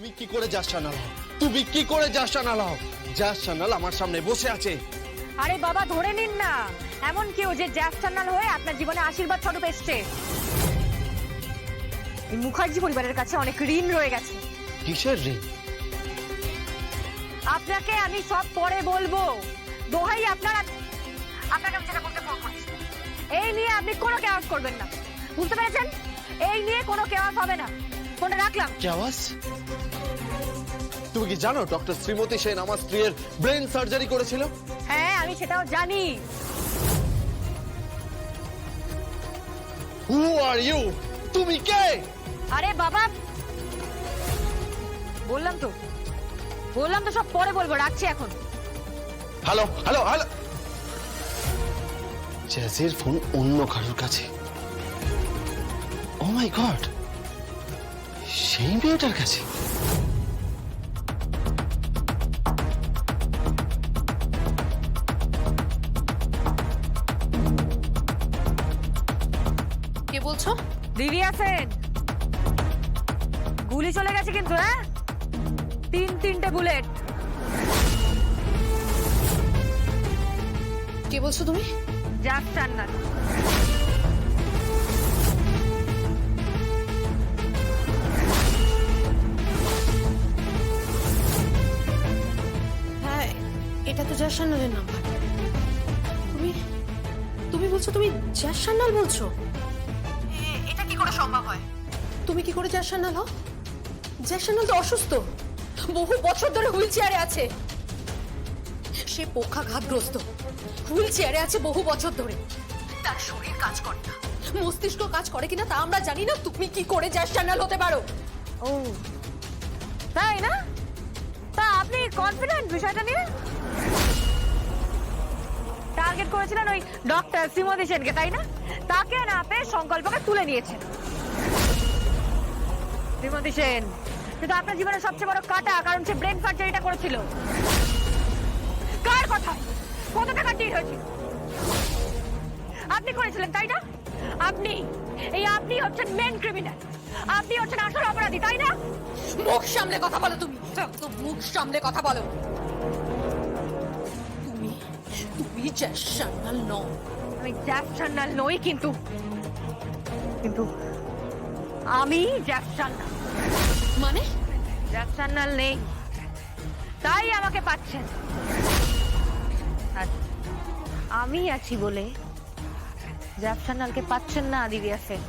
তুমি কি করে যাস সানাল? তুমি কি করে যাস সানাল? যাস সানাল আমার সামনে বসে আছে। আরে বাবা ধরে নিন না, এমন কেউ যে জ্যাস টান্নাল হয়ে আপনার জীবনে আশীর্বাদ স্বরূপ এসছে। এই মুখার্জি পরিবারের কাছে অনেক ঋণ রয়ে গেছে। কিসের ঋণ? আপনাকে আমি সব পরে বলবো, দোহাই আপনাকে আমি যেটা বলতে ফোন করছি, এই নিয়ে আপনি কোনো কেয়াস করবেন না, বুঝতে পেরেছেন? এই নিয়ে কোনো কেয়াস হবে না। ফোনটা রাখলাম। কেওয়াস? তুমি কি জানো ডক্টর শ্রীমতী সেন আমার স্ত্রীর ব্রেন সার্জারি করেছিল? হ্যাঁ আমি সেটাও জানি। হু আর ইউ? তুমি কে? আরে বাবা বললাম তো সব পরে বলবো, রাখছি এখন। Hello hello hello. জ্যাজের ফোন অন্য কারোর কাছে। ও মাই গড, সেই মেয়েটার কাছে। কে বলছো? দিব্যা সেন। গুলি চলে গেছে কিন্তু, হ্যাঁ, তিনটে বুলেট। কে বলছো তুমি? জ্যাস টান্নাল। হ্যাঁ, এটা তো জ্যাস সান্যালের নাম্বার। তুমি বলছো, তুমি জ্যাস সান্যাল বলছো? এটা কি করে সম্ভব হয়? তুমি কি করে জ্যাস সান্যাল হও? জ্যাস সান্যাল তো অসুস্থ, বহু বছর ধরে হুইল চেয়ারে আছে। সে পক্ষাঘাতগ্রস্ত, হুইল চেয়ারে আছে বহু বছর ধরে। তার শরীর কাজ করে না, মস্তিষ্ক কাজ করে কিনা তা আমরা জানি না। তুমি কি করে জ্যাস সান্যাল হতে পারো? ও তাই না? তা আপনি কনফিডেন্ট বিষয়টা নিয়ে? টার্গেট করেছিলেন ওই ডক্টর শ্রীমতী সেনকে, তাই না? তাকে না পেয়ে সংকল্পকে তুলে নিয়েছেন। শ্রীমতী সেন কিন্তু আপনার জীবনের সবচেয়ে বড় কাটা, কারণ সে ব্রেন সার্জারিটা করেছিল। কার কথা? কত টাকা ডিল হয়েছিল? আপনি করেছিলেন, তাই না? আপনি হচ্ছেন মেন ক্রিমিনাল, আপনি হচ্ছেন আসল অপরাধী, তাই না? মুখ সামলে কথা বলো। তুমি মুখ সামলে কথা বলো। তুমি জ্যাস সান্যাল নও। আমি জ্যাস সান্যাল নই, কিন্তু আমি জ্যাস সান্যাল। মানে? জ্যাস সান্যাল নেই, তাই আমাকে পাচ্ছেন। আর আমি আছি বলে জ্যাস সান্যালকে পাচ্ছেন না দিব্যা সেন।